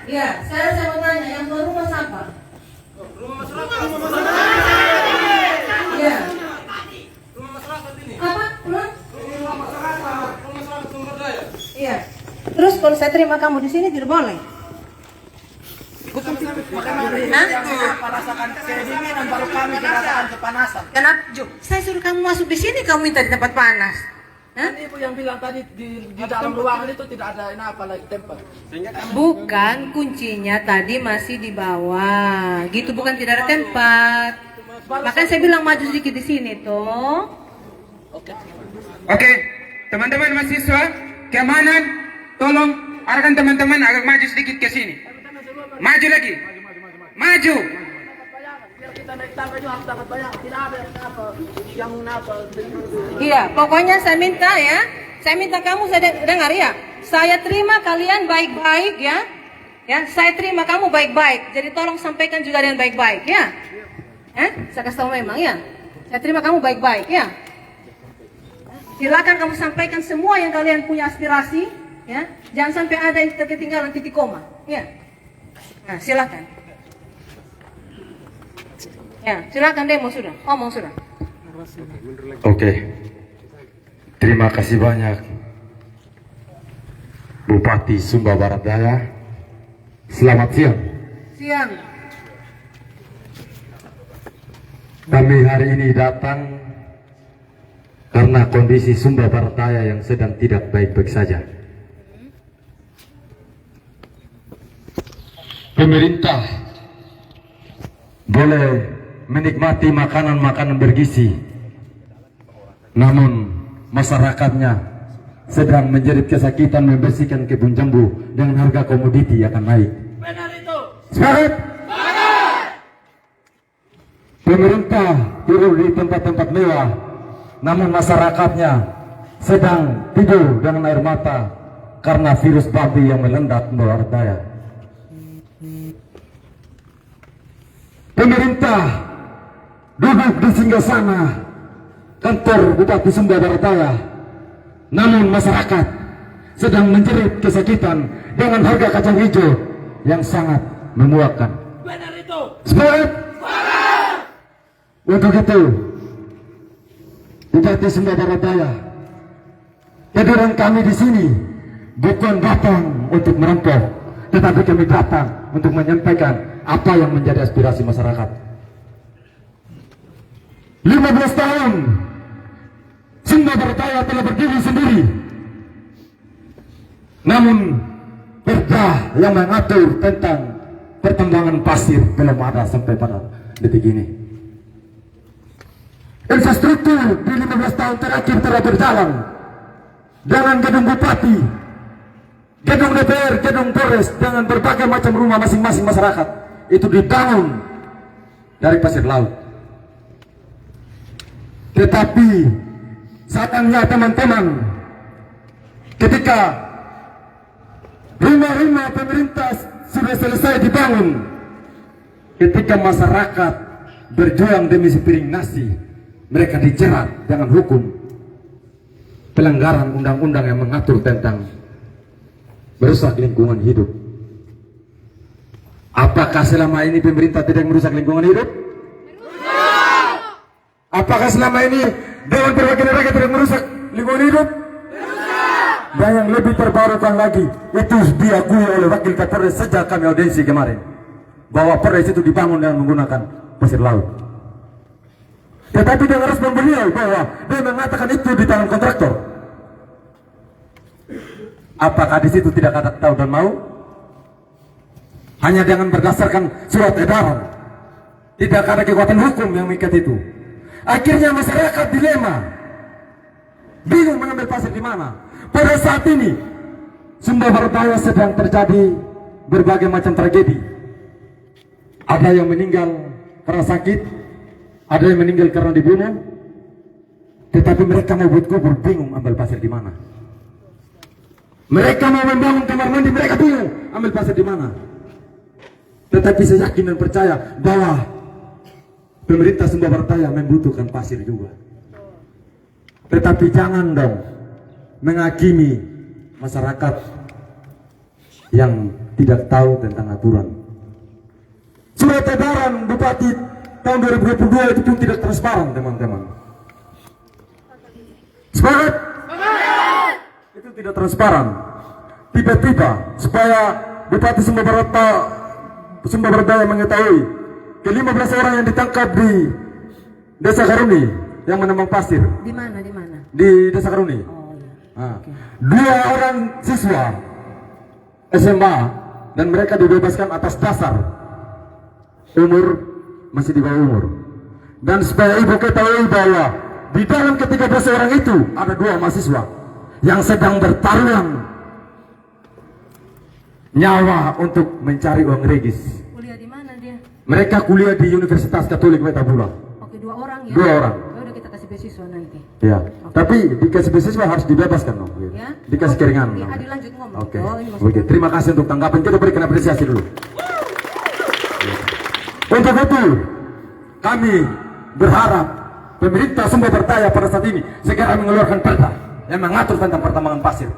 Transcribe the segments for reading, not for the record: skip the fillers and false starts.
Iya, sekarang saya mau tanya, yang tuan rumah siapa? Rumah masyarakat. Iya. Rumah masyarakat ini. Apa? Rumah? Rumah masyarakat. Rumah masyarakat Sumber Daya. Iya. Terus kalau saya terima kamu di sini tidak boleh? Rasakan kedinginan baru kami rasakan kepanasan. Kenapa? Saya suruh kamu masuk di sini, kamu minta di tempat panas. Hah? Ibu yang bilang tadi di dalam ruangan itu tidak ada apa lagi tempat. Bukan, kuncinya tadi masih di bawah. Gitu, bukan tidak ada tempat. Makanya saya bilang maju sedikit di sini toh. Oke, teman-teman mahasiswa keamanan, tolong arahkan teman-teman agak maju sedikit ke sini. Maju lagi. Maju. Biar kita naik tangga juga harus dapat banyak. Tidak ada yang apa. Iya, pokoknya saya minta ya. Saya minta kamu, saya dengar ya. Saya terima kalian baik-baik ya. Ya, saya terima kamu baik-baik. Jadi tolong sampaikan juga dengan baik-baik ya. Saya kasih tahu memang ya. Saya terima kamu baik-baik ya. Silakan kamu sampaikan semua yang kalian punya aspirasi ya. Jangan sampai ada yang ketinggalan titik koma ya. Nah, silakan. Ya, silakan demo sudah. Ngomong sudah. Oke, terima kasih banyak Bupati Sumba Barat Daya. Selamat siang. Siang. Kami hari ini datang karena kondisi Sumba Barat Daya yang sedang tidak baik-baik saja. Pemerintah boleh menikmati makanan-makanan bergizi, namun masyarakatnya sedang menjerit kesakitan membersihkan kebun jambu dengan harga komoditi akan naik. Benar itu. Semangat! Pemerintah turun di tempat-tempat mewah, namun masyarakatnya sedang tidur dengan air mata karena virus babi yang melendak di Barat Daya. Pemerintah duduk di singgasana kantor Bupati Sumba Barat Daya, namun masyarakat sedang menjerit kesakitan dengan harga kacang hijau yang sangat memuakkan. Benar itu. Semangat! Untuk itu, Bupati Sumba Barat Daya, kehadiran kami di sini bukan datang untuk merampok, tetapi kami datang untuk menyampaikan apa yang menjadi aspirasi masyarakat. 15 tahun Sumba Barat Daya telah berdiri sendiri, namun perda yang mengatur tentang pertambangan pasir belum ada sampai pada detik ini. Infrastruktur di 15 tahun terakhir telah berjalan dengan gedung bupati, gedung DPR, gedung Polres, dengan berbagai macam rumah masing-masing masyarakat itu dibangun dari pasir laut. Tetapi sayangnya teman-teman, ketika rumah-rumah pemerintah sudah selesai dibangun, ketika masyarakat berjuang demi sepiring nasi, mereka dijerat dengan hukum pelanggaran undang-undang yang mengatur tentang merusak lingkungan hidup. Apakah selama ini pemerintah tidak merusak lingkungan hidup? Apakah selama ini Dewan Perwakilan Rakyat tidak merusak lingkungan hidup? Dan yang lebih terbarukan lagi, itu diakui oleh Wakil Kapolres sejak kami audiensi kemarin, bahwa Polres itu dibangun dengan menggunakan pasir laut. Tetapi dengan respon beliau bahwa dia mengatakan itu di tangan kontraktor. Apakah di situ tidak ada tahu dan mau? Hanya dengan berdasarkan surat edaran, tidak ada kekuatan hukum yang mengikat itu. Akhirnya masyarakat dilema, bingung mengambil pasir di mana. Pada saat ini Sumba Barat Daya sedang terjadi berbagai macam tragedi. Ada yang meninggal karena sakit, ada yang meninggal karena dibunuh. Tetapi mereka mau buat kubur, bingung ambil pasir di mana. Mereka mau membangun kamar mandi, mereka bingung ambil pasir di mana. Tetapi saya yakin dan percaya bahwa pemerintah Sumba Barat Daya membutuhkan pasir juga. Tetapi jangan dong menghakimi masyarakat yang tidak tahu tentang aturan. Surat edaran Bupati tahun 2022 itu pun tidak transparan, teman-teman. Sepakat? Itu tidak transparan. Tiba-tiba supaya Bupati Sumba Barat Daya mengetahui ke-15 orang yang ditangkap di Desa Karuni yang menambang pasir Di mana? Di mana? di Desa Karuni. Oh, iya. Nah, 2 orang siswa SMA dan mereka dibebaskan atas dasar umur masih di bawah umur. Dan supaya ibu ketahui bahwa di dalam ke-13 orang itu ada 2 mahasiswa yang sedang bertaruhan nyawa untuk mencari uang regis. Kuliah di mana dia? Mereka kuliah di Universitas Katolik Metabula. Oke, 2 orang ya? 2 orang. Ya udah kita kasih beasiswa nanti. Ya, tapi dikasih beasiswa harus dibebaskan dong. Ya. Dikasih keringan. Iya, dong. Adi lanjut ngomong. Oke. Oh, ini maksudnya. Oke, terima kasih untuk tanggapan. Kita berikan apresiasi dulu. Untuk itu, kami berharap pemerintah Sumba Barat Daya pada saat ini segera mengeluarkan perda yang mengatur tentang pertambangan pasir.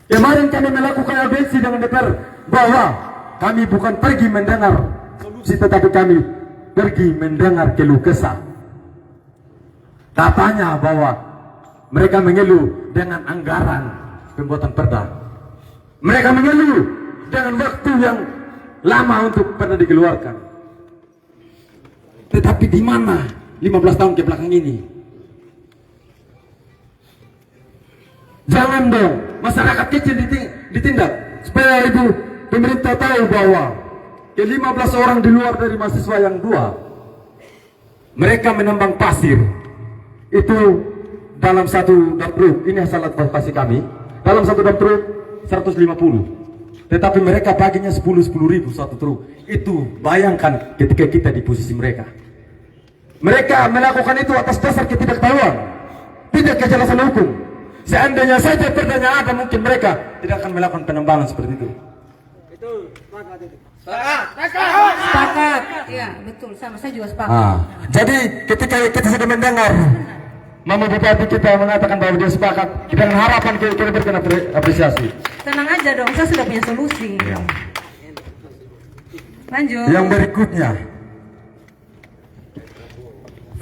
Kemarin kami melakukan audiensi dengan DPR bahwa kami bukan pergi mendengar solusi, tetapi kami pergi mendengar keluh kesah. Katanya bahwa mereka mengeluh dengan anggaran pembuatan perda. Mereka mengeluh dengan waktu yang lama untuk perda dikeluarkan. Tetapi di mana 15 tahun ke belakang ini? Jangan dong masyarakat kecil ditindak. Supaya ibu pemerintah tahu bahwa ke-15 orang di luar dari mahasiswa yang 2 mereka menambang pasir itu dalam satu dump truck. Ini hasil advokasi kami. Dalam satu dump truck 150. Tetapi mereka baginya 10.000 satu truk. Itu bayangkan ketika kita di posisi mereka. Mereka melakukan itu atas dasar ketidaktahuan, tidak kejelasan hukum. Seandainya saja perdanya ada, mungkin mereka tidak akan melakukan penambangan seperti itu. Sepakat. Iya, betul. Sama saya juga sepakat. Jadi ketika kita sudah mendengar Mama Bupati kita mengatakan bahwa dia sepakat, dengan harapan kita berikan apresiasi. Tenang aja dong, saya sudah punya solusi. Ya. Lanjut. Yang berikutnya,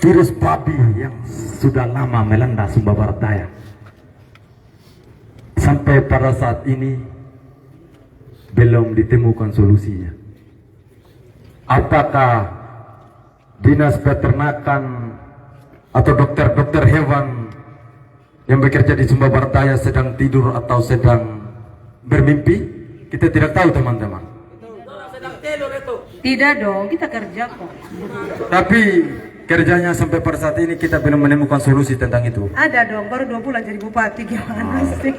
virus babi yang sudah lama melanda Sumba Barat Daya. Sampai pada saat ini belum ditemukan solusinya. Apakah dinas peternakan atau dokter-dokter hewan yang bekerja di Sumba Barat Daya sedang tidur atau sedang bermimpi? Kita tidak tahu, teman-teman. Tidak dong, kita kerja kok. Tapi kerjanya sampai pada saat ini kita belum menemukan solusi tentang itu. Ada dong, baru 2 bulan jadi bupati, gimana sih?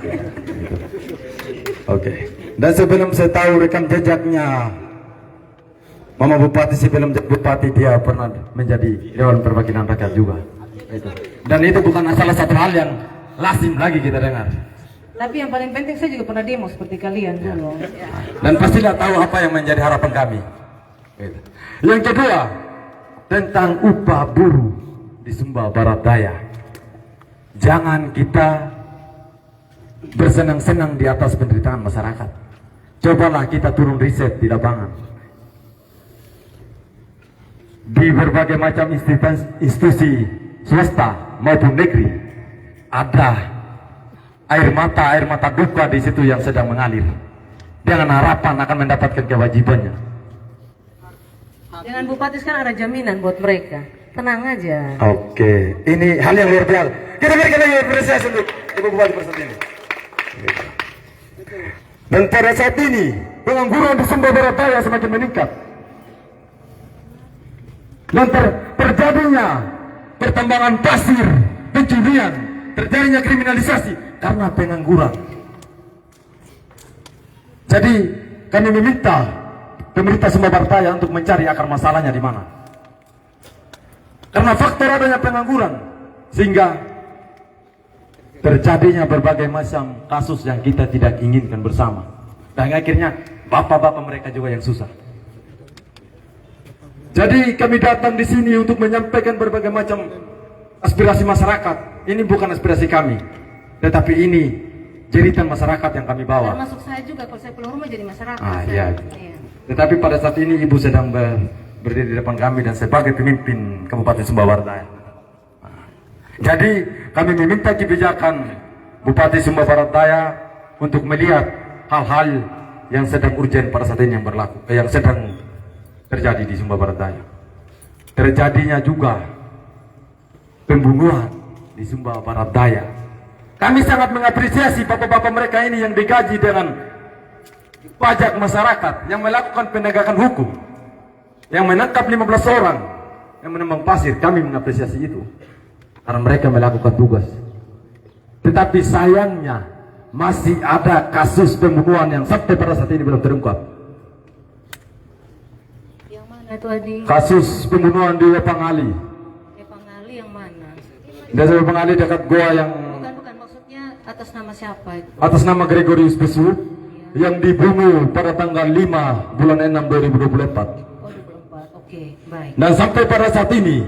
Oke. Dan sebelum saya tahu rekam jejaknya Mama Bupati, sebelum jadi bupati dia pernah menjadi Dewan Perwakilan Rakyat juga. Dan itu bukan salah satu hal yang lazim lagi kita dengar. Tapi yang paling penting saya juga pernah demo seperti kalian dulu. Dan pastilah tahu apa yang menjadi harapan kami. Yang kedua, tentang upah buruh di Sumba Barat Daya. Jangan kita bersenang-senang di atas penderitaan masyarakat. Cobalah kita turun riset di lapangan. Di berbagai macam institusi swasta maupun negeri ada air mata duka di situ yang sedang mengalir. Dengan harapan akan mendapatkan kewajibannya. Dengan bupati sekarang ada jaminan buat mereka. Tenang aja. Oke, ini hal yang luar biasa. Kita berikan lagi apresiasi untuk Ibu Bupati pada saat ini. Dan pada saat ini pengangguran di Sumba Barat Daya semakin meningkat. Dan terjadinya pertambangan pasir, pencurian, terjadinya kriminalisasi karena pengangguran. Jadi kami meminta pemerintah Sumba Barat Daya untuk mencari akar masalahnya di mana. Karena faktor adanya pengangguran sehingga terjadinya berbagai macam kasus yang kita tidak inginkan bersama. Dan akhirnya bapak-bapak mereka juga yang susah. Jadi kami datang di sini untuk menyampaikan berbagai macam aspirasi masyarakat. Ini bukan aspirasi kami, tetapi ini jeritan masyarakat yang kami bawa. Termasuk saya juga, kalau saya pulang rumah jadi masyarakat. Iya. Iya. Tetapi pada saat ini ibu sedang berdiri di depan kami dan sebagai pemimpin Kabupaten Sumba Barat Daya. Jadi kami meminta kebijakan Bupati Sumba Barat Daya untuk melihat hal-hal yang sedang urgent pada saat ini yang sedang terjadi di Sumba Barat Daya. Terjadinya juga pembunuhan di Sumba Barat Daya. Kami sangat mengapresiasi bapak-bapak mereka ini yang digaji dengan pajak masyarakat, yang melakukan penegakan hukum, yang menangkap 15 orang yang menembang pasir. Kami mengapresiasi itu karena mereka melakukan tugas. Tetapi sayangnya masih ada kasus pembunuhan yang sampai pada saat ini belum terungkap. Yang mana itu Adi? Kasus pembunuhan di Wepangali. Pangali yang mana? Di Wepangali dekat goa yang Bukan, maksudnya atas nama siapa itu? atas nama Gregorius Besu yang dibunuh pada tanggal 5 bulan 6 2024. Oh, 24. Oke, baik. Dan sampai pada saat ini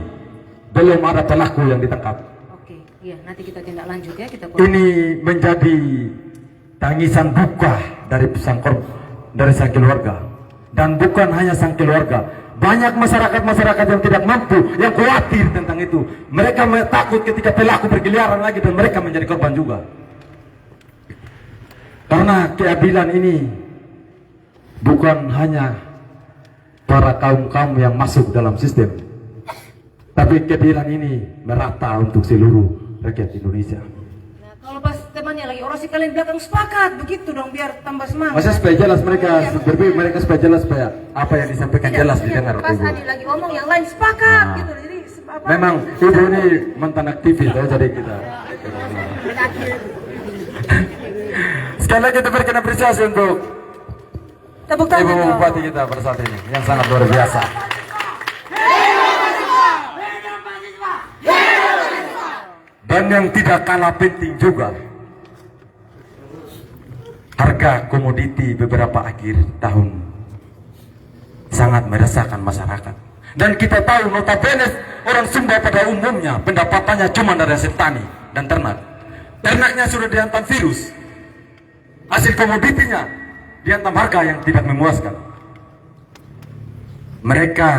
belum ada pelaku yang ditangkap. Oke, iya, nanti kita tindak lanjut ya, kita Ini menjadi tangisan duka dari sang keluarga. Dan bukan hanya sang keluarga, banyak masyarakat yang tidak mampu, yang khawatir tentang itu. Mereka takut ketika pelaku berkeliaran lagi dan mereka menjadi korban juga. Karena keadilan ini bukan hanya para kaum-kaum yang masuk dalam sistem, tapi keadilan ini merata untuk seluruh rakyat Indonesia. Nah, kalau pas temannya lagi orasi kalian belakang sepakat, begitu dong biar tambah semangat. Masa supaya jelas mereka mereka supaya jelas supaya apa yang disampaikan jelas didengar oleh Pas ibu. Adi lagi ngomong yang lain sepakat Nah. gitu. Jadi Memang ibu ini mantan aktivis ya, jadi kita. Sekali lagi kita berikan apresiasi untuk tepuk tangan Ibu dong. Bupati kita pada saat ini yang sangat luar biasa. Dan yang tidak kalah penting juga, harga komoditi beberapa akhir tahun sangat meresahkan masyarakat. Dan kita tahu notabene orang Sumba pada umumnya pendapatannya cuma dari hasil tani dan ternak. Ternaknya sudah dihantam virus. Hasil komoditinya dihantam harga yang tidak memuaskan. Mereka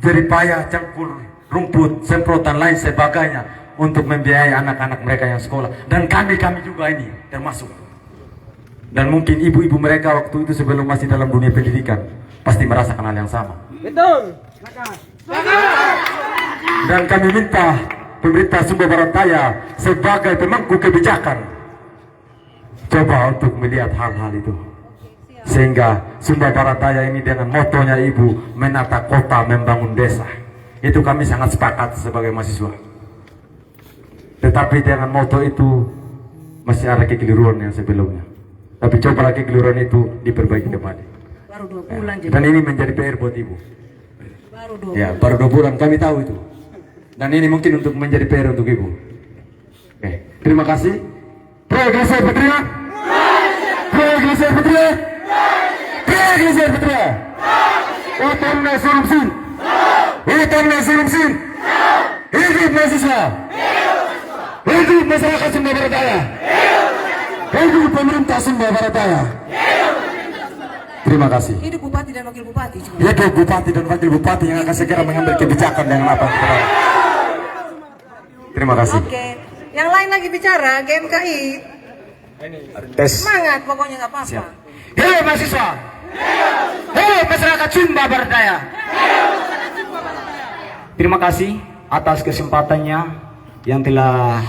berupaya campur rumput, semprot dan lain sebagainya untuk membiayai anak-anak mereka yang sekolah. Dan kami juga ini termasuk. Dan mungkin ibu-ibu mereka waktu itu sebelum masih dalam dunia pendidikan pasti merasakan hal yang sama. Betul. Dan kami minta pemerintah Sumba Barat Daya sebagai pemangku kebijakan coba untuk melihat hal-hal itu, sehingga Sumba Barat Daya ini dengan motonya ibu menata kota membangun desa, itu kami sangat sepakat sebagai mahasiswa. Tetapi dengan moto itu masih ada kekeliruan yang sebelumnya, tapi coba kekeliruan itu diperbaiki kembali. Baru 2 bulan jadi. Dan ini menjadi PR buat ibu. Baru 2 Ya, baru 2 bulan kami tahu itu. Dan ini mungkin untuk menjadi PR untuk ibu. Oke, terima kasih. Pro-Geser Putria. Pro-Geser Putria. Pro-Geser Putria. Utamna Surumsin. Utamna Surumsin. Hidup mahasiswa. Hidup masyarakat Sumba Barat Daya. Hidup pemerintah Sumba Barat Daya. Terima kasih. Hidup bupati dan wakil bupati juga. Hidup bupati dan wakil bupati yang akan segera mengambil kebijakan dengan apa. Terima kasih. Oke. Yang lain lagi bicara, GMKI. Tes. Semangat pokoknya nggak apa-apa. Siap. Hei mahasiswa. Hei masyarakat Sumba Barat Daya. Terima kasih atas kesempatannya yang telah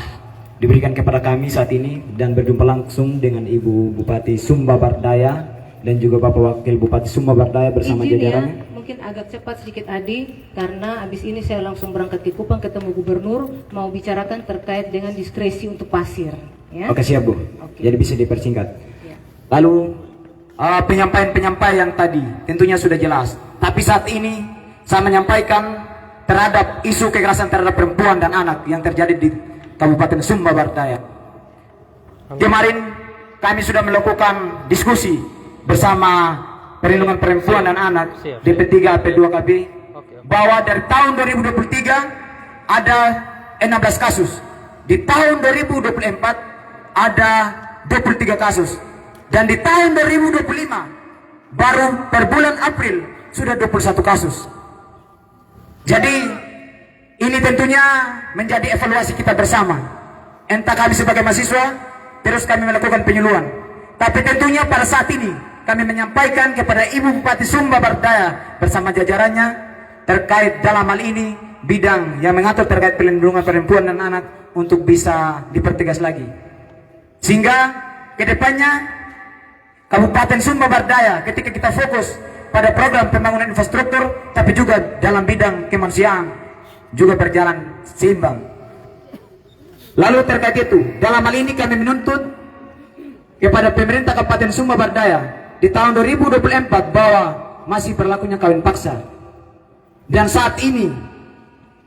diberikan kepada kami saat ini dan berjumpa langsung dengan Ibu Bupati Sumba Barat Daya dan juga Bapak Wakil Bupati Sumba Barat Daya bersama Izin ya, jajarannya. mungkin agak cepat sedikit Adi, karena habis ini saya langsung berangkat ke Kupang ketemu Gubernur, mau bicarakan terkait dengan diskresi untuk pasir. Ya? Oke siap Bu, Oke. jadi bisa dipersingkat. Ya. Lalu penyampaian-penyampaian yang tadi tentunya sudah jelas. Tapi saat ini saya menyampaikan terhadap isu kekerasan terhadap perempuan dan anak yang terjadi di Kabupaten Sumba Barat Daya. Kemarin kami sudah melakukan diskusi bersama perlindungan perempuan dan anak DP3 AP2KB bahwa dari tahun 2023 ada 16 kasus. Di tahun 2024 ada 23 kasus. Dan di tahun 2025 baru per bulan April sudah 21 kasus. Jadi ini tentunya menjadi evaluasi kita bersama. Entah kami sebagai mahasiswa terus kami melakukan penyuluhan. Tapi tentunya pada saat ini kami menyampaikan kepada Ibu Bupati Sumba Barat Daya bersama jajarannya terkait dalam hal ini bidang yang mengatur terkait perlindungan perempuan dan anak untuk bisa dipertegas lagi. Sehingga kedepannya Kabupaten Sumba Barat Daya ketika kita fokus pada program pembangunan infrastruktur tapi juga dalam bidang kemanusiaan juga berjalan seimbang. Lalu terkait itu, dalam hal ini kami menuntut kepada pemerintah Kabupaten Sumba Barat Daya di tahun 2024 bahwa masih berlakunya kawin paksa. Dan saat ini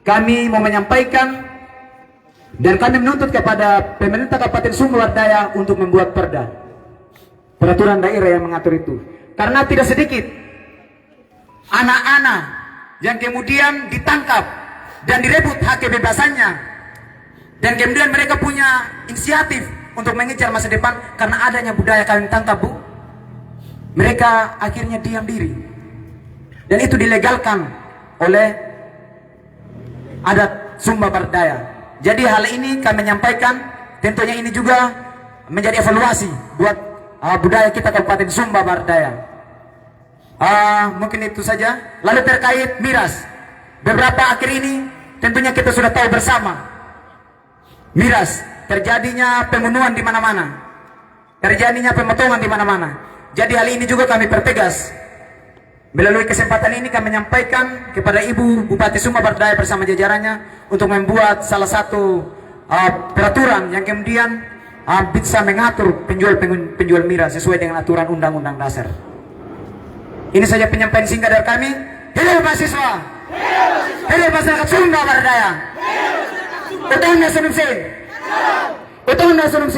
kami mau menyampaikan dan kami menuntut kepada pemerintah Kabupaten Sumba Barat Daya untuk membuat peraturan daerah yang mengatur itu. Karena tidak sedikit anak-anak yang kemudian ditangkap dan direbut hak kebebasannya, dan kemudian mereka punya inisiatif untuk mengejar masa depan karena adanya budaya kawin tangkap, Bu. Mereka akhirnya diam diri dan itu dilegalkan oleh adat Sumba Barat Daya. Jadi hal ini kami menyampaikan, tentunya ini juga menjadi evaluasi buat budaya kita Kabupaten Sumba Barat Daya. Mungkin itu saja. Lalu terkait miras, beberapa akhir ini tentunya kita sudah tahu bersama miras terjadinya pembunuhan di mana-mana, terjadinya pemotongan di mana-mana. Jadi hal ini juga kami pertegas. Melalui kesempatan ini kami menyampaikan kepada Ibu Bupati Sumba Barat Daya bersama jajarannya untuk membuat salah satu peraturan yang kemudian bisa mengatur penjual miras sesuai dengan aturan Undang-Undang Dasar. Ini saja penyampaian singkat dari kami. Hilir mahasiswa, hilir masyarakat Sumba Barat Daya. Utang nasional. Utang nasional.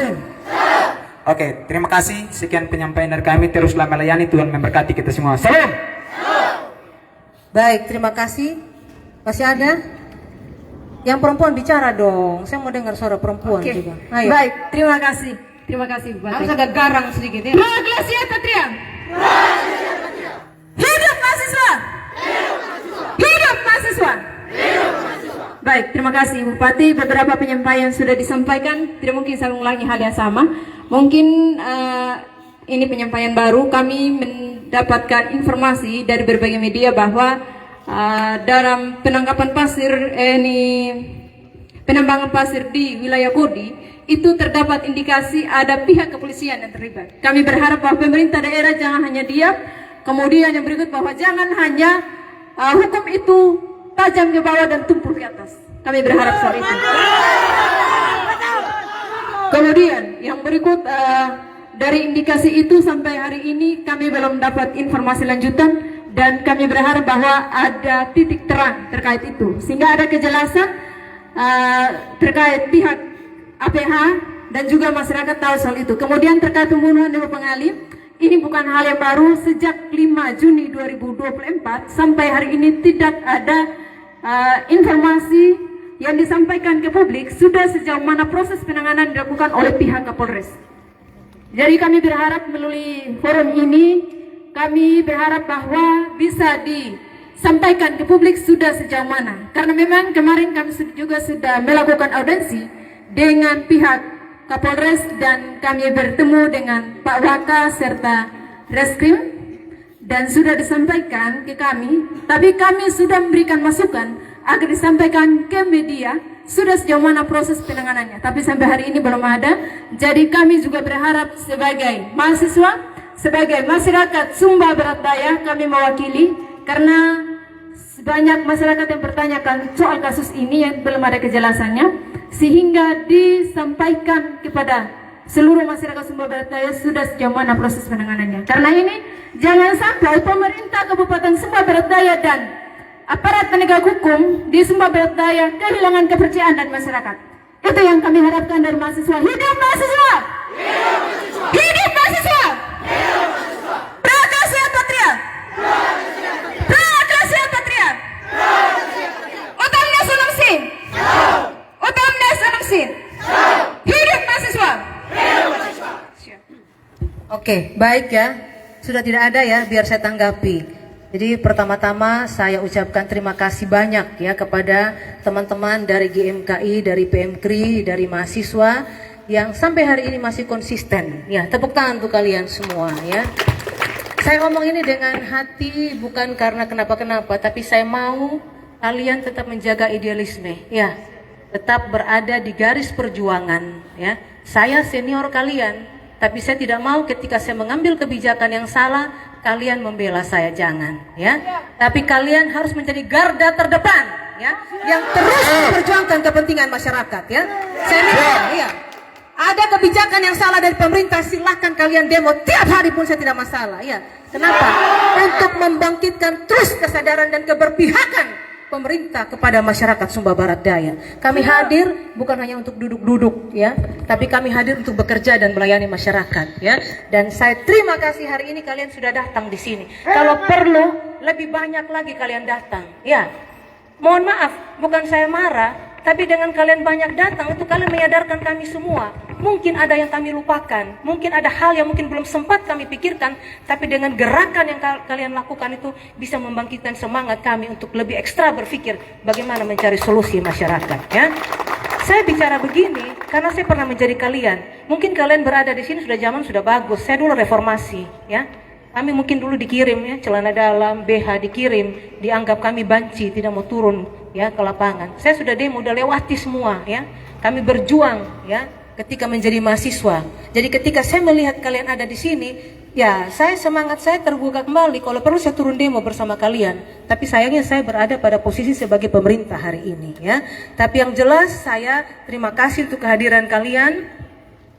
Oke, terima kasih. Sekian penyampaian dari kami. Teruslah melayani, Tuhan memberkati kita semua. Salam. Baik, terima kasih. Masih ada? Yang perempuan bicara dong. Saya mau dengar suara perempuan juga. Ayo. Baik, terima kasih. Terima kasih, Bupati. Harus agak garang sedikit ya. Proklamasi Patria. Hidup mahasiswa. Hidup mahasiswa. Baik, terima kasih Bupati. Beberapa penyampaian sudah disampaikan. Tidak mungkin saya mengulangi hal yang sama. Mungkin ini penyampaian baru. Kami mendapatkan informasi dari berbagai media bahwa dalam penangkapan pasir penambangan pasir di wilayah Kodi itu terdapat indikasi ada pihak kepolisian yang terlibat. Kami berharap bahwa pemerintah daerah jangan hanya diam. Kemudian yang berikut bahwa jangan hanya hukum itu tajam ke bawah dan tumpul ke atas. Kami berharap soal itu. Kemudian yang berikut dari indikasi itu sampai hari ini kami belum dapat informasi lanjutan. Dan kami berharap bahwa ada titik terang terkait itu, sehingga ada kejelasan terkait pihak APH dan juga masyarakat tahu soal itu. Kemudian terkait pembunuhan Dewa Pengalih, ini bukan hal yang baru. Sejak 5 Juni 2024 sampai hari ini tidak ada informasi yang disampaikan ke publik sudah sejauh mana proses penanganan dilakukan oleh pihak Kapolres. Jadi kami berharap melalui forum ini, kami berharap bahwa bisa disampaikan ke publik sudah sejauh mana. Karena memang kemarin kami juga sudah melakukan audiensi dengan pihak Kapolres dan kami bertemu dengan Pak Waka serta Reskrim dan sudah disampaikan ke kami. Tapi kami sudah memberikan masukan agar disampaikan ke media sudah sejauh mana proses penanganannya. Tapi sampai hari ini belum ada. Jadi kami juga berharap sebagai mahasiswa, sebagai masyarakat Sumba Barat Daya, kami mewakili karena banyak masyarakat yang bertanyakan soal kasus ini yang belum ada kejelasannya, sehingga disampaikan kepada seluruh masyarakat Sumba Barat Daya sudah sejauh mana proses penanganannya. Karena ini jangan sampai pemerintah Kabupaten Sumba Barat Daya dan aparat penegak hukum di Sumba Barat Daya kehilangan kepercayaan dari masyarakat. Itu yang kami harapkan dari mahasiswa. Hidup mahasiswa! Hidup mahasiswa! Proklamasi Patria! Proklamasi Patria! Utang nasional sin! Utang nasional sin! Hidup mahasiswa! Oke, baik ya. Sudah tidak ada ya, biar saya tanggapi. Jadi pertama-tama saya ucapkan terima kasih banyak ya kepada teman-teman dari GMKI, dari PMKRI, dari mahasiswa yang sampai hari ini masih konsisten. Ya, tepuk tangan untuk kalian semua ya. Saya ngomong ini dengan hati bukan karena kenapa-kenapa, tapi saya mau kalian tetap menjaga idealisme. Ya, tetap berada di garis perjuangan ya. Saya senior kalian, tapi saya tidak mau ketika saya mengambil kebijakan yang salah, kalian membela saya, jangan ya. Tapi kalian harus menjadi garda terdepan ya, yang terus memperjuangkan kepentingan masyarakat ya. Saya minta ya. Ada kebijakan yang salah dari pemerintah, silahkan kalian demo tiap hari pun saya tidak masalah ya. Kenapa? Untuk membangkitkan terus kesadaran dan keberpihakan pemerintah kepada masyarakat Sumba Barat Daya. Kami hadir bukan hanya untuk duduk-duduk ya, tapi kami hadir untuk bekerja dan melayani masyarakat ya. Dan saya terima kasih hari ini kalian sudah datang di sini. Kalau perlu lebih banyak lagi kalian datang ya. Mohon maaf, bukan saya marah, tapi dengan kalian banyak datang itu kalian menyadarkan kami semua. Mungkin ada yang kami lupakan, mungkin ada hal yang mungkin belum sempat kami pikirkan, tapi dengan gerakan yang kalian lakukan itu bisa membangkitkan semangat kami untuk lebih ekstra berpikir bagaimana mencari solusi masyarakat ya. Saya bicara begini karena saya pernah menjadi kalian. Mungkin kalian berada di sini sudah zaman sudah bagus. Saya dulu reformasi ya. Kami mungkin dulu dikirim ya, celana dalam, BH dikirim, dianggap kami banci, tidak mau turun ya ke lapangan. Saya sudah demo, udah lewati semua ya. Kami berjuang ya ketika menjadi mahasiswa. Jadi ketika saya melihat kalian ada di sini, ya semangat saya terbuka kembali. Kalau perlu saya turun demo bersama kalian. Tapi sayangnya saya berada pada posisi sebagai pemerintah hari ini ya. Tapi yang jelas saya terima kasih untuk kehadiran kalian,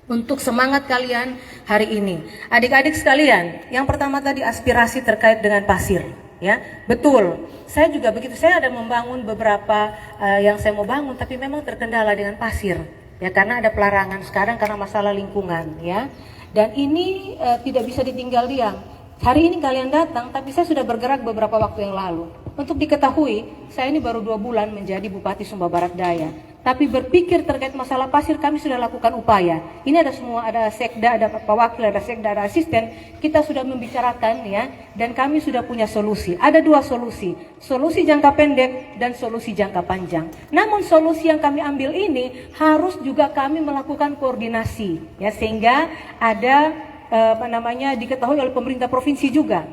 untuk semangat kalian hari ini. Adik-adik sekalian, yang pertama tadi aspirasi terkait dengan pasir ya. Betul, saya juga begitu. Saya ada membangun beberapa yang saya mau bangun, tapi memang terkendala dengan pasir ya, karena ada pelarangan sekarang karena masalah lingkungan ya. Dan ini tidak bisa ditinggal diam. Hari ini kalian datang, tapi saya sudah bergerak beberapa waktu yang lalu. Untuk diketahui, saya ini baru 2 bulan menjadi Bupati Sumba Barat Daya. Tapi berpikir terkait masalah pasir, kami sudah lakukan upaya. Ini ada semua, ada sekda, ada pewakil, ada sekda, ada asisten. Kita sudah membicarakan ya, dan kami sudah punya solusi. Ada 2 solusi, solusi jangka pendek dan solusi jangka panjang. Namun solusi yang kami ambil ini harus juga kami melakukan koordinasi ya, sehingga ada diketahui oleh pemerintah provinsi juga.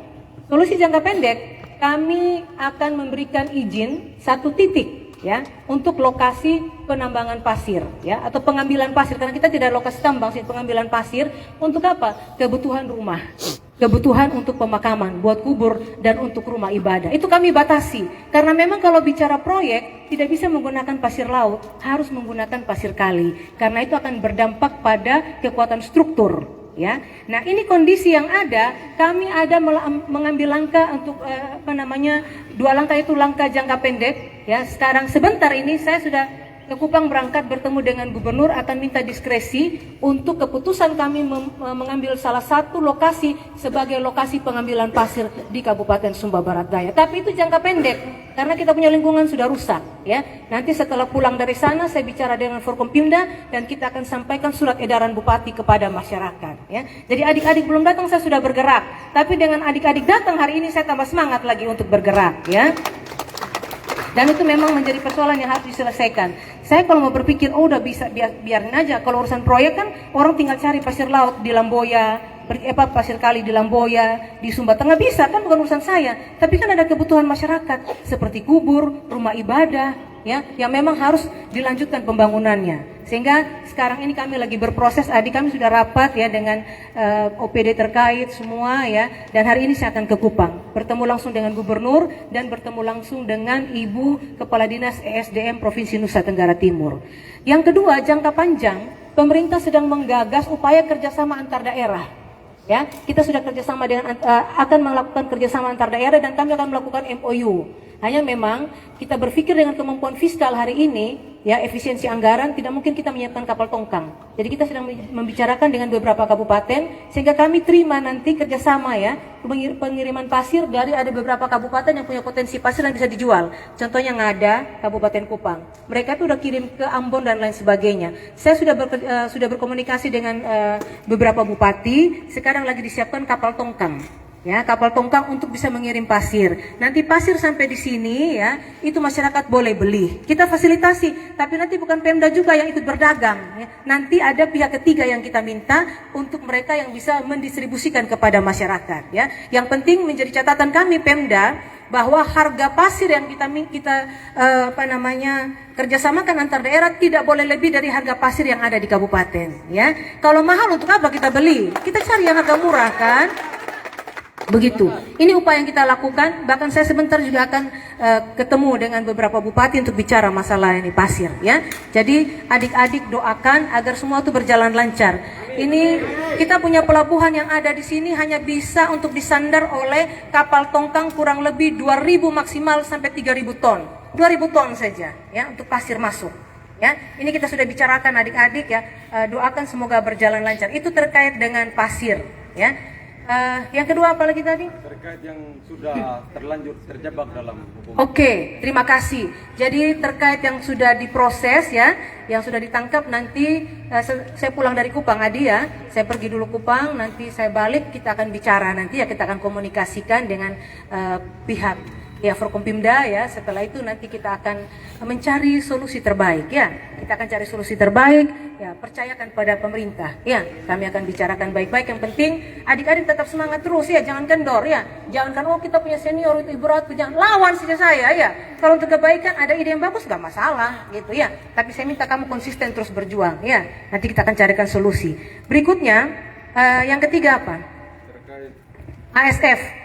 Solusi jangka pendek, kami akan memberikan izin 1 titik ya untuk lokasi penambangan pasir ya, atau pengambilan pasir, karena kita tidak lokasi tambang sih, pengambilan pasir untuk apa? Kebutuhan rumah, kebutuhan untuk pemakaman, buat kubur dan untuk rumah ibadah. Itu kami batasi karena memang kalau bicara proyek tidak bisa menggunakan pasir laut, harus menggunakan pasir kali, karena itu akan berdampak pada kekuatan struktur ya. Nah, ini kondisi yang ada, kami ada mengambil langkah untuk 2 langkah, itu langkah jangka pendek ya. Sekarang sebentar ini saya sudah ke Kupang berangkat bertemu dengan gubernur, akan minta diskresi untuk keputusan kami mengambil salah satu lokasi sebagai lokasi pengambilan pasir di Kabupaten Sumba Barat Daya. Tapi itu jangka pendek karena kita punya lingkungan sudah rusak ya. Nanti setelah pulang dari sana saya bicara dengan Forkompimda dan kita akan sampaikan surat edaran bupati kepada masyarakat ya. Jadi adik-adik belum datang saya sudah bergerak, tapi dengan adik-adik datang hari ini saya tambah semangat lagi untuk bergerak ya. Dan itu memang menjadi persoalan yang harus diselesaikan. Saya kalau mau berpikir, udah bisa biarin aja. Kalau urusan proyek kan orang tinggal cari pasir laut di Lamboya, pasir kali di Lamboya, di Sumba Tengah bisa, kan bukan urusan saya. Tapi kan ada kebutuhan masyarakat seperti kubur, rumah ibadah, ya, yang memang harus dilanjutkan pembangunannya. Sehingga sekarang ini kami lagi berproses, adik kami sudah rapat ya dengan OPD terkait semua ya. Dan hari ini saya akan ke Kupang, bertemu langsung dengan gubernur dan bertemu langsung dengan Ibu Kepala Dinas ESDM Provinsi Nusa Tenggara Timur. Yang kedua, jangka panjang, pemerintah sedang menggagas upaya kerjasama antar daerah. Ya, kita sudah kerjasama dengan akan melakukan kerjasama antar daerah dan kami akan melakukan MOU. Hanya memang kita berpikir dengan kemampuan fiskal hari ini, ya efisiensi anggaran, tidak mungkin kita menyiapkan kapal tongkang. Jadi kita sedang membicarakan dengan beberapa kabupaten, sehingga kami terima nanti kerjasama ya, pengiriman pasir dari ada beberapa kabupaten yang punya potensi pasir yang bisa dijual. Contohnya Ngada, Kabupaten Kupang. Mereka tuh udah kirim ke Ambon dan lain sebagainya. Saya sudah berkomunikasi dengan beberapa bupati, sekarang lagi disiapkan kapal tongkang. Ya, kapal tongkang untuk bisa mengirim pasir. Nanti pasir sampai di sini ya, itu masyarakat boleh beli. Kita fasilitasi, tapi nanti bukan Pemda juga yang ikut berdagang. Ya. Nanti ada pihak ketiga yang kita minta untuk mereka yang bisa mendistribusikan kepada masyarakat. Ya, yang penting menjadi catatan kami Pemda bahwa harga pasir yang kita kerjasamakan antar daerah tidak boleh lebih dari harga pasir yang ada di kabupaten. Ya, kalau mahal untuk apa kita beli? Kita cari yang harga murah kan? Begitu. Ini upaya yang kita lakukan. Bahkan saya sebentar juga akan ketemu dengan beberapa bupati untuk bicara masalah ini pasir. Ya. Jadi adik-adik doakan agar semua itu berjalan lancar. Ini kita punya pelabuhan yang ada di sini hanya bisa untuk disandar oleh kapal tongkang kurang lebih 2.000 maksimal sampai 3.000 ton. 2.000 ton saja ya untuk pasir masuk. Ya, ini kita sudah bicarakan adik-adik ya. Doakan semoga berjalan lancar. Itu terkait dengan pasir. Ya. Yang kedua apa lagi tadi? Terkait yang sudah terlanjur terjebak dalam hukum. Oke, terima kasih. Jadi terkait yang sudah diproses ya, yang sudah ditangkap nanti saya pulang dari Kupang Adi ya, saya pergi dulu Kupang, nanti saya balik kita akan bicara nanti ya, kita akan komunikasikan dengan pihak ya Forkompimda ya. Setelah itu nanti kita akan mencari solusi terbaik ya. Kita akan cari solusi terbaik ya, percayakan pada pemerintah ya. Kami akan bicarakan baik-baik. Yang penting adik-adik tetap semangat terus ya, jangan kendor ya. Jangan oh kita punya senior itu Ibu Ratu, jangan lawan saja saya ya. Kalau untuk kebaikan ada ide yang bagus gak masalah gitu ya. Tapi saya minta kamu konsisten terus berjuang ya. Nanti kita akan carikan solusi. Berikutnya yang ketiga apa? ASF.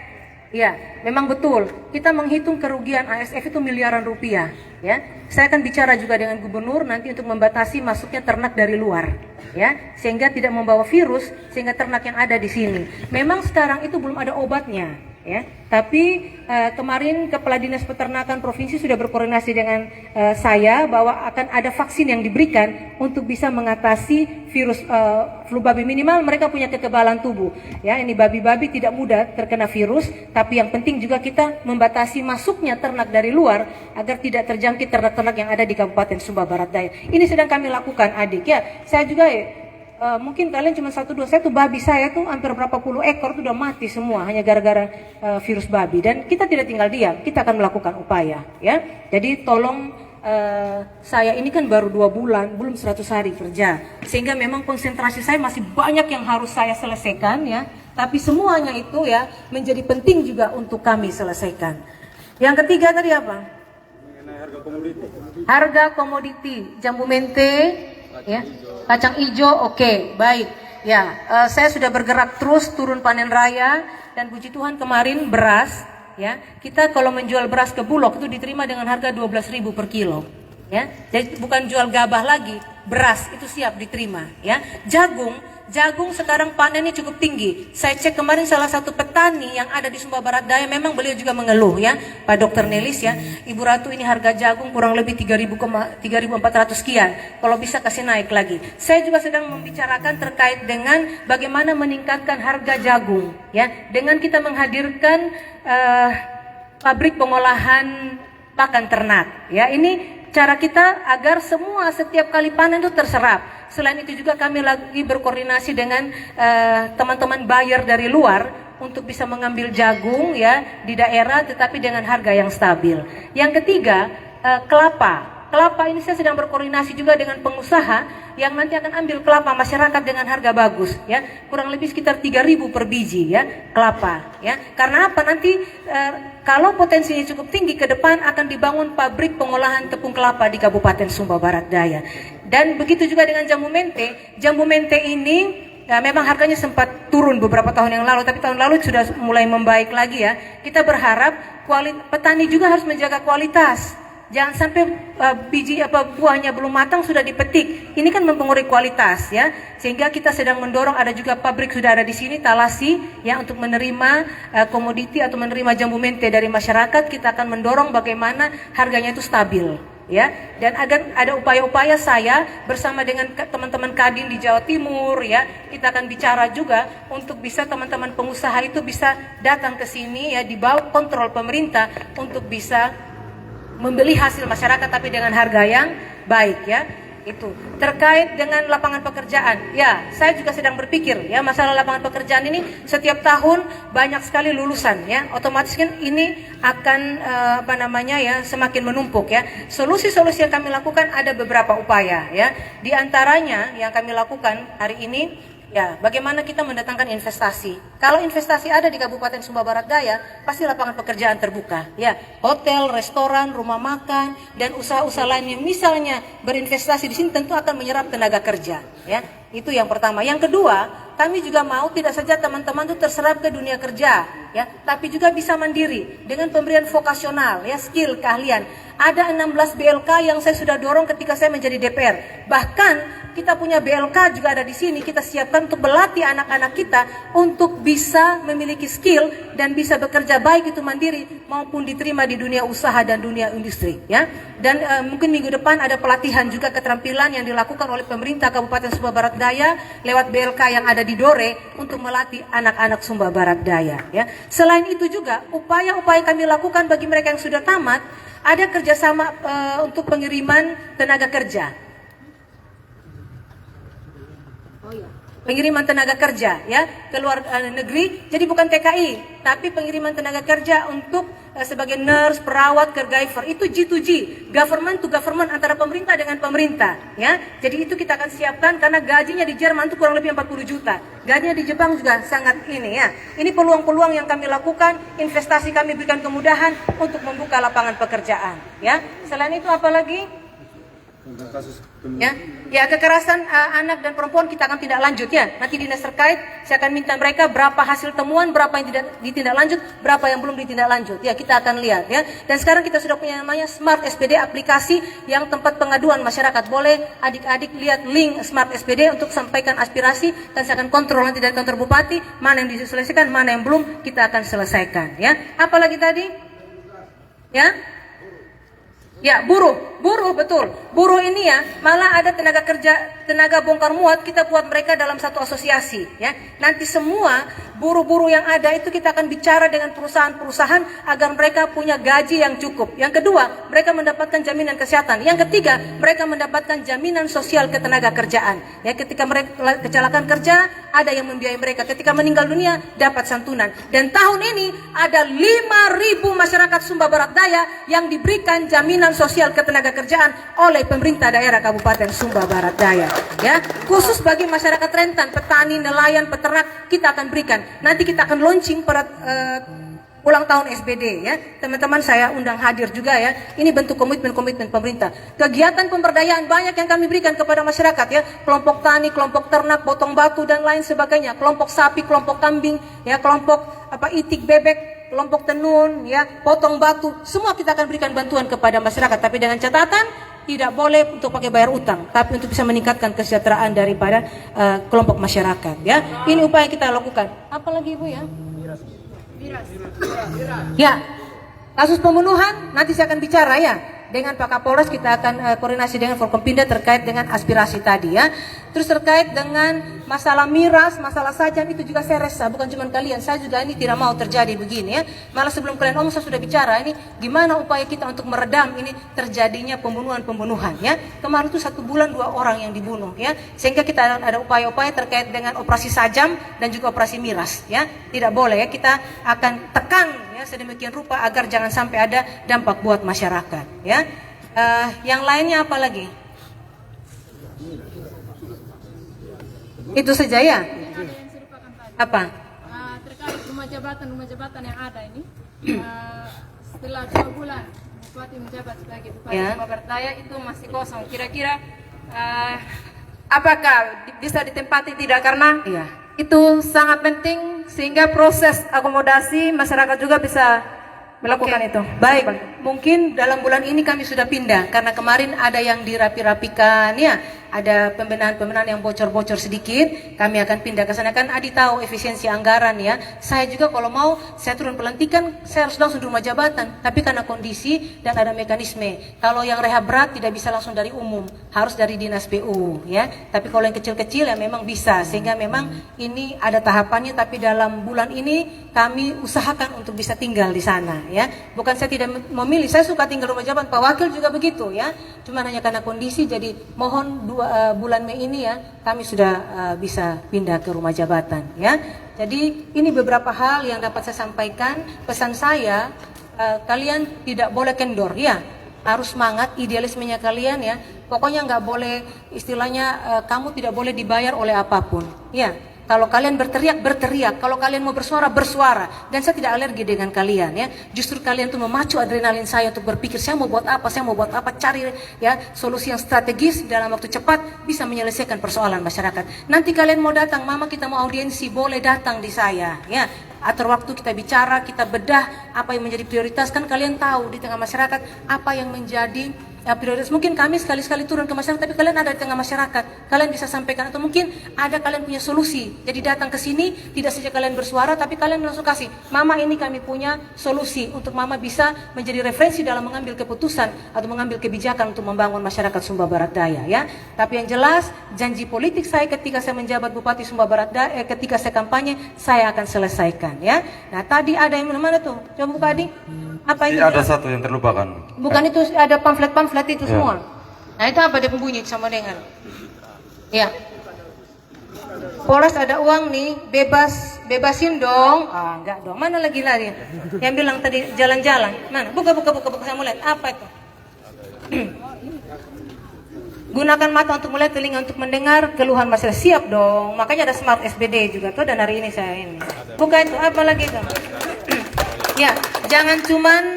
Ya, memang betul. Kita menghitung kerugian ASF itu miliaran rupiah. Ya, saya akan bicara juga dengan gubernur nanti untuk membatasi masuknya ternak dari luar. Ya, sehingga tidak membawa virus, sehingga ternak yang ada di sini. Memang sekarang itu belum ada obatnya. Ya, tapi kemarin Kepala Dinas Peternakan Provinsi sudah berkoordinasi dengan saya bahwa akan ada vaksin yang diberikan untuk bisa mengatasi virus flu babi. Minimal mereka punya kekebalan tubuh. Ya, ini babi-babi tidak mudah terkena virus, tapi yang penting juga kita membatasi masuknya ternak dari luar agar tidak terjangkit ternak-ternak yang ada di Kabupaten Sumba Barat Daya. Ini sedang kami lakukan adik ya. Saya juga mungkin kalian cuma 1-2, saya tuh babi saya tuh hampir berapa puluh ekor tuh udah mati semua hanya gara-gara virus babi, dan kita tidak tinggal diam, kita akan melakukan upaya ya. Jadi tolong saya ini kan baru 2 bulan, belum 100 hari kerja, sehingga memang konsentrasi saya masih banyak yang harus saya selesaikan ya, tapi semuanya itu ya menjadi penting juga untuk kami selesaikan. Yang ketiga tadi apa? Mengenai harga komoditi. Harga komoditi, jambu mente ya, kacang hijau, oke, baik. Ya, saya sudah bergerak terus turun panen raya, dan puji Tuhan kemarin beras, ya, kita kalau menjual beras ke Bulog itu diterima dengan harga 12.000 per kilo, ya. Jadi bukan jual gabah lagi, beras itu siap diterima, ya. Jagung sekarang panennya cukup tinggi. Saya cek kemarin salah satu petani yang ada di Sumba Barat Daya, memang beliau juga mengeluh ya, Pak Dr. Nelis ya. Ibu Ratu, ini harga jagung kurang lebih 3.400 sekian. Kalau bisa kasih naik lagi. Saya juga sedang membicarakan terkait dengan bagaimana meningkatkan harga jagung ya, dengan kita menghadirkan pabrik pengolahan pakan ternak ya. Ini cara kita agar semua setiap kali panen itu terserap. Selain itu juga kami lagi berkoordinasi dengan teman-teman buyer dari luar untuk bisa mengambil jagung ya di daerah, tetapi dengan harga yang stabil. Yang ketiga, kelapa. Kelapa ini saya sedang berkoordinasi juga dengan pengusaha yang nanti akan ambil kelapa masyarakat dengan harga bagus ya, kurang lebih sekitar 3.000 per biji ya, kelapa ya. Karena apa, nanti kalau potensinya cukup tinggi ke depan akan dibangun pabrik pengolahan tepung kelapa di Kabupaten Sumba Barat Daya. Dan begitu juga dengan jambu mente. Jambu mente ini memang harganya sempat turun beberapa tahun yang lalu, tapi tahun lalu sudah mulai membaik lagi ya. Kita berharap petani juga harus menjaga kualitas. Jangan sampai biji buahnya belum matang sudah dipetik. Ini kan mempengaruhi kualitas ya. Sehingga kita sedang mendorong, ada juga pabrik sudah ada di sini Talasi ya, untuk menerima komoditi atau menerima jambu mente dari masyarakat. Kita akan mendorong bagaimana harganya itu stabil ya. Dan agar ada upaya-upaya saya bersama dengan teman-teman Kadin di Jawa Timur ya, kita akan bicara juga untuk bisa teman-teman pengusaha itu bisa datang ke sini ya, di bawah kontrol pemerintah untuk bisa membeli hasil masyarakat tapi dengan harga yang baik ya. Itu terkait dengan lapangan pekerjaan ya, saya juga sedang berpikir ya, masalah lapangan pekerjaan ini setiap tahun banyak sekali lulusan ya, otomatis kan ini akan semakin menumpuk ya. Solusi-solusi yang kami lakukan ada beberapa upaya ya, di antaranya yang kami lakukan hari ini ya, bagaimana kita mendatangkan investasi. Kalau investasi ada di Kabupaten Sumba Barat Daya, pasti lapangan pekerjaan terbuka. Ya, hotel, restoran, rumah makan, dan usaha-usaha lain yang misalnya berinvestasi di sini tentu akan menyerap tenaga kerja. Ya, itu yang pertama. Yang kedua, kami juga mau tidak saja teman-teman itu terserap ke dunia kerja, ya, tapi juga bisa mandiri dengan pemberian vokasional, ya, skill, keahlian. Ada 16 BLK yang saya sudah dorong ketika saya menjadi DPR. Bahkan kita punya BLK juga ada di sini, kita siapkan untuk melatih anak-anak kita untuk bisa memiliki skill dan bisa bekerja baik itu mandiri maupun diterima di dunia usaha dan dunia industri ya. Dan mungkin minggu depan ada pelatihan juga keterampilan yang dilakukan oleh pemerintah Kabupaten Sumba Barat Daya lewat BLK yang ada di Dore untuk melatih anak-anak Sumba Barat Daya ya. Selain itu juga upaya-upaya kami lakukan bagi mereka yang sudah tamat, ada kerjasama untuk pengiriman tenaga kerja. Pengiriman tenaga kerja ya ke luar negeri, jadi bukan TKI tapi pengiriman tenaga kerja untuk sebagai nurse, perawat, caregiver, itu G2G, government to government, antara pemerintah dengan pemerintah ya. Jadi itu kita akan siapkan karena gajinya di Jerman itu kurang lebih 40 juta, gajinya di Jepang juga sangat ini ya. Ini peluang-peluang yang kami lakukan, investasi kami berikan kemudahan untuk membuka lapangan pekerjaan ya. Selain itu apa lagi? Ya, kekerasan anak dan perempuan kita akan tidak lanjut ya. Nanti dinas terkait saya akan minta mereka berapa hasil temuan, berapa yang tidak ditindaklanjut, berapa yang belum ditindaklanjut. Ya, kita akan lihat ya. Dan sekarang kita sudah punya namanya Smart SPD, aplikasi yang tempat pengaduan masyarakat. Boleh adik-adik lihat link Smart SPD untuk sampaikan aspirasi, dan saya akan kontrol nanti dari kantor bupati mana yang diselesaikan, mana yang belum, kita akan selesaikan ya. Apalagi tadi? Ya? Ya, buruh betul. Buruh ini ya, malah ada tenaga kerja, tenaga bongkar muat, kita buat mereka dalam satu asosiasi ya. Nanti semua buruh-buruh yang ada itu kita akan bicara dengan perusahaan-perusahaan agar mereka punya gaji yang cukup. Yang kedua, mereka mendapatkan jaminan kesehatan. Yang ketiga, mereka mendapatkan jaminan sosial ketenaga kerjaan. Ya, ketika mereka kecelakaan kerja, ada yang membiayai mereka. Ketika meninggal dunia, dapat santunan. Dan tahun ini ada 5.000 masyarakat Sumba Barat Daya yang diberikan jaminan sosial ketenaga kerjaan oleh pemerintah daerah Kabupaten Sumba Barat Daya ya, khusus bagi masyarakat rentan, petani, nelayan, peternak, kita akan berikan. Nanti kita akan launching pada ulang tahun SBD ya. Teman-teman saya undang hadir juga ya. Ini bentuk komitmen pemerintah. Kegiatan pemberdayaan banyak yang kami berikan kepada masyarakat ya. Kelompok tani, kelompok ternak, potong batu dan lain sebagainya. Kelompok sapi, kelompok kambing ya, kelompok itik bebek, kelompok tenun ya, potong batu, semua kita akan berikan bantuan kepada masyarakat, tapi dengan catatan tidak boleh untuk pakai bayar utang, tapi untuk bisa meningkatkan kesejahteraan daripada kelompok masyarakat ya. Ini upaya kita lakukan. Apalagi Ibu ya? Ya, kasus pembunuhan nanti saya akan bicara ya. Dengan Pak Kapolres kita akan koordinasi dengan Forkompinda terkait dengan aspirasi tadi ya. Terus terkait dengan masalah miras, masalah sajan, itu juga saya resah, bukan cuma kalian, saya juga ini tidak mau terjadi begini ya. Malah sebelum kalian ngomong saya sudah bicara ini gimana upaya kita untuk meredam ini terjadinya pembunuhan ya. Kemarin itu 1 bulan 2 orang yang dibunuh ya. Sehingga kita ada upaya-upaya terkait dengan operasi sajam dan juga operasi miras ya. Tidak boleh ya, kita akan tekan ya sedemikian rupa agar jangan sampai ada dampak buat masyarakat ya. Yang lainnya apa lagi? Itu saja ya. Apa? Terkait rumah jabatan yang ada ini, setelah 2 bulan Bupati menjabat sebagai Bupati Sumba Barat Daya itu masih kosong. Kira-kira apakah bisa ditempati tidak? Karena itu sangat penting sehingga proses akomodasi masyarakat juga bisa melakukan itu. Baik, mungkin dalam bulan ini kami sudah pindah karena kemarin ada yang dirapi-rapikan ya, ada pembenahan-pembenahan yang bocor-bocor sedikit. Kami akan pindah ke sana, kan Adi tahu efisiensi anggaran ya. Saya juga kalau mau saya turun pelantikan, saya harus langsung di rumah jabatan. Tapi karena kondisi dan ada mekanisme. Kalau yang rehab berat tidak bisa langsung dari umum, harus dari dinas PU ya. Tapi kalau yang kecil-kecil ya memang bisa. Sehingga memang ini ada tahapannya. Tapi dalam bulan ini kami usahakan untuk bisa tinggal di sana ya. Bukan saya tidak memilih, saya suka tinggal rumah jabatan, Pak Wakil juga begitu ya. Cuma hanya karena kondisi, jadi mohon bulan Mei ini ya kami sudah bisa pindah ke rumah jabatan ya. Jadi ini beberapa hal yang dapat saya sampaikan. Pesan saya, kalian tidak boleh kendor ya, harus semangat idealismenya kalian ya. Pokoknya nggak boleh istilahnya kamu tidak boleh dibayar oleh apapun ya. Kalau kalian berteriak, berteriak. Kalau kalian mau bersuara, bersuara. Dan saya tidak alergi dengan kalian ya. Justru kalian tuh memacu adrenalin saya untuk berpikir, saya mau buat apa, saya mau buat apa. Cari ya solusi yang strategis dalam waktu cepat bisa menyelesaikan persoalan masyarakat. Nanti kalian mau datang, mama kita mau audiensi, boleh datang di saya ya. Atur waktu kita bicara, kita bedah apa yang menjadi prioritas. Kan kalian tahu di tengah masyarakat apa yang menjadi prioritas. Mungkin kami sekali-sekali turun ke masyarakat, tapi kalian ada di tengah masyarakat, kalian bisa sampaikan. Atau mungkin ada kalian punya solusi, jadi datang ke sini tidak saja kalian bersuara, tapi kalian langsung kasih, mama ini kami punya solusi untuk mama bisa menjadi referensi dalam mengambil keputusan atau mengambil kebijakan untuk membangun masyarakat Sumba Barat Daya ya. Tapi yang jelas janji politik saya ketika saya menjabat Bupati Sumba Barat Daya, ketika saya kampanye, saya akan selesaikan ya. Nah tadi ada yang mana tuh, coba buka Adi. Apa itu? Ada satu yang terlupakan. Bukan itu, ada pamflet-pamflet itu semua. Nah itu apa dia pembunyi sama dengan? Ya. Polres ada uang nih, bebasin dong. Ah enggak dong, mana lagi lari? Yang bilang tadi jalan-jalan, mana? Buka saya mau lihat apa itu. Gunakan mata untuk melihat, telinga untuk mendengar keluhan masyarakat. Siap dong, makanya ada Smart SBD juga tuh, dan hari ini saya ini. Buka itu, apa lagi itu? Ya, jangan cuman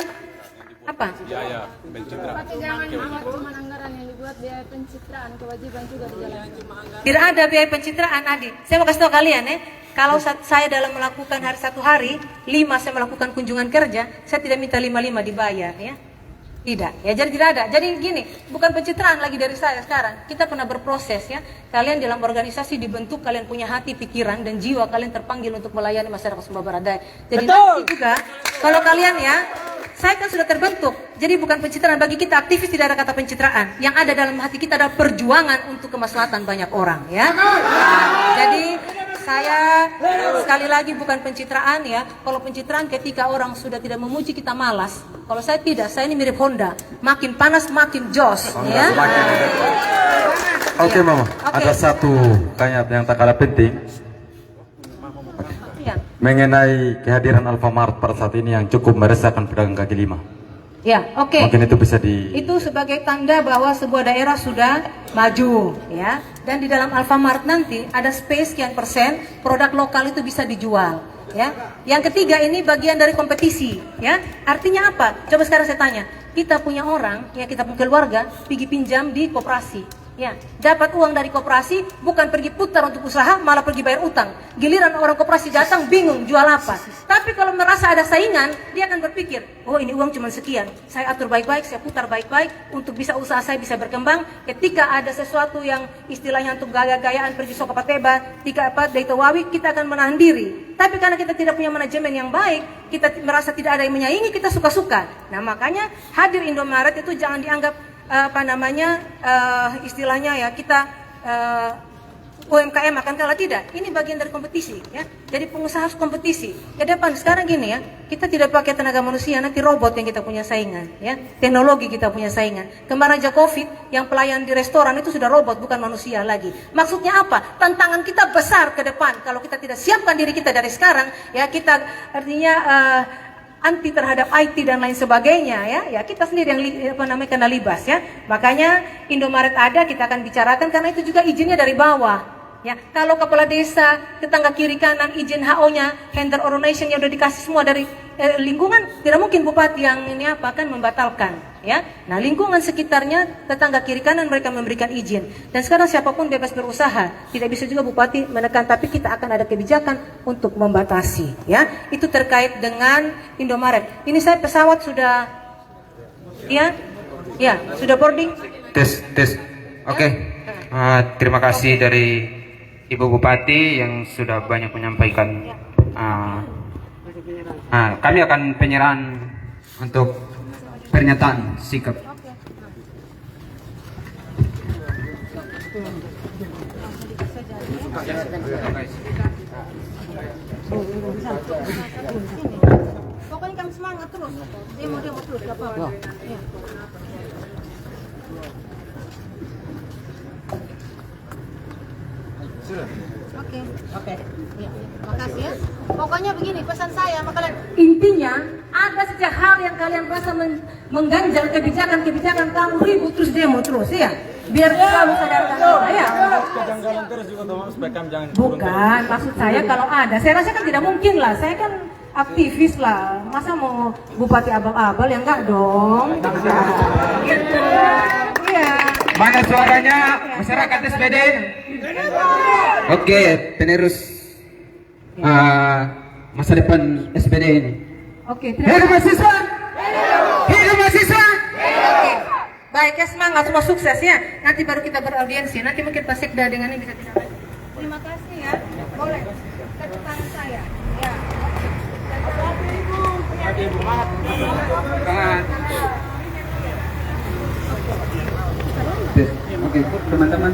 apa? Tapi jangan cuma anggaran yang dibuat, biaya pencitraan, kewajiban juga dijalankan. Tidak ada biaya pencitraan, Adi. Saya mau kasih tahu kalian ya, kalau saya dalam melakukan satu hari 5 saya melakukan kunjungan kerja, saya tidak minta 5 dibayar ya. Tidak, ya jadi tidak ada. Jadi gini, bukan pencitraan lagi dari saya sekarang. Kita pernah berproses ya. Kalian dalam organisasi dibentuk, kalian punya hati, pikiran, dan jiwa. Kalian terpanggil untuk melayani masyarakat Sumba Barat Daya. Jadi nanti juga, kalau kalian ya, saya kan sudah terbentuk. Jadi bukan pencitraan, bagi kita aktivis tidak ada kata pencitraan. Yang ada dalam hati kita adalah perjuangan untuk kemaslahatan banyak orang ya. Nah, jadi saya sekali lagi bukan pencitraan ya. Kalau pencitraan ketika orang sudah tidak memuji kita malas. Kalau saya tidak, saya ini mirip Honda. Makin panas makin jos ya. Oke Mama, ada satu kayaknya yang tak kalah penting. Ya. Mengenai kehadiran Alfamart pada saat ini yang cukup meresahkan pedagang kaki lima. Ya, oke. Mungkin itu bisa Itu sebagai tanda bahwa sebuah daerah sudah maju, ya. Dan di dalam Alfamart nanti ada space sekian persen produk lokal itu bisa dijual, ya. Yang ketiga ini bagian dari kompetisi, ya. Artinya apa? Coba sekarang saya tanya. Kita punya orang, ya kita punya keluarga, pergi pinjam di koperasi. Ya, dapat uang dari koperasi, bukan pergi putar untuk usaha, malah pergi bayar utang. Giliran orang koperasi datang bingung jual apa. Tapi kalau merasa ada saingan, dia akan berpikir, oh ini uang cuma sekian, saya atur baik-baik, saya putar baik-baik untuk bisa usaha saya bisa berkembang. Ketika ada sesuatu yang istilahnya untuk gaya-gayaan pergi soka pateba, tika apa dari tawawi, kita akan menahan diri. Tapi karena kita tidak punya manajemen yang baik, kita merasa tidak ada yang menyaingi, kita suka-suka. Nah makanya hadir Indomaret itu jangan dianggap istilahnya ya kita UMKM akan kalah, tidak. Ini bagian dari kompetisi ya. Jadi pengusaha harus kompetisi. Ke depan sekarang gini ya, kita tidak pakai tenaga manusia, nanti robot yang kita punya saingan ya. Teknologi kita punya saingan. Kemarin aja Covid yang pelayan di restoran itu sudah robot bukan manusia lagi. Maksudnya apa? Tantangan kita besar ke depan. Kalau kita tidak siapkan diri kita dari sekarang ya, kita artinya anti terhadap IT dan lain sebagainya ya kita sendiri yang kena libas ya. Makanya Indomaret ada, kita akan bicarakan karena itu juga izinnya dari bawah ya. Kalau kepala desa tetangga kiri kanan izin HO-nya, handler ordination-nya udah dikasih semua dari lingkungan tidak mungkin bupati yang ini apa kan membatalkan, ya. Nah, lingkungan sekitarnya, tetangga kiri kanan mereka memberikan izin. Dan sekarang siapapun bebas berusaha, tidak bisa juga bupati menekan, tapi kita akan ada kebijakan untuk membatasi, ya. Itu terkait dengan Indomaret. Ini saya pesawat sudah, ya, sudah boarding. Tes. Oke. Terima kasih dari Ibu Bupati yang sudah banyak menyampaikan. Kami akan penyerahan untuk pernyataan sikap. Pokoknya kami semangat terus. Demo terus, gak apa-apa. Ya. Oke. Ya. Makasih ya. Pokoknya begini pesan saya sama kalian. Intinya ada sejak hal yang kalian rasa mengganjal kebijakan kamu ribut terus demo terus ya. Biar selalu sadarkan saya. Bukan, maksud saya kalau ada. Saya rasa kan tidak mungkin lah. Saya kan aktivis lah. Masa mau bupati abal-abal ya enggak dong. Gitu. Iya. Mana suaranya masyarakat SPD? Oke, penerus masa depan SPD ini. Oke, Hidup mahasiswa! Hidup mahasiswa! Oke. Baik ya, semangat, semua sukses ya. Nanti baru kita beraudiensi. Nanti mungkin Pak Sekda dengan ini bisa tidak. Terima kasih ya. Boleh. Tepuk tangan saya. Ya. Oke, teman-teman.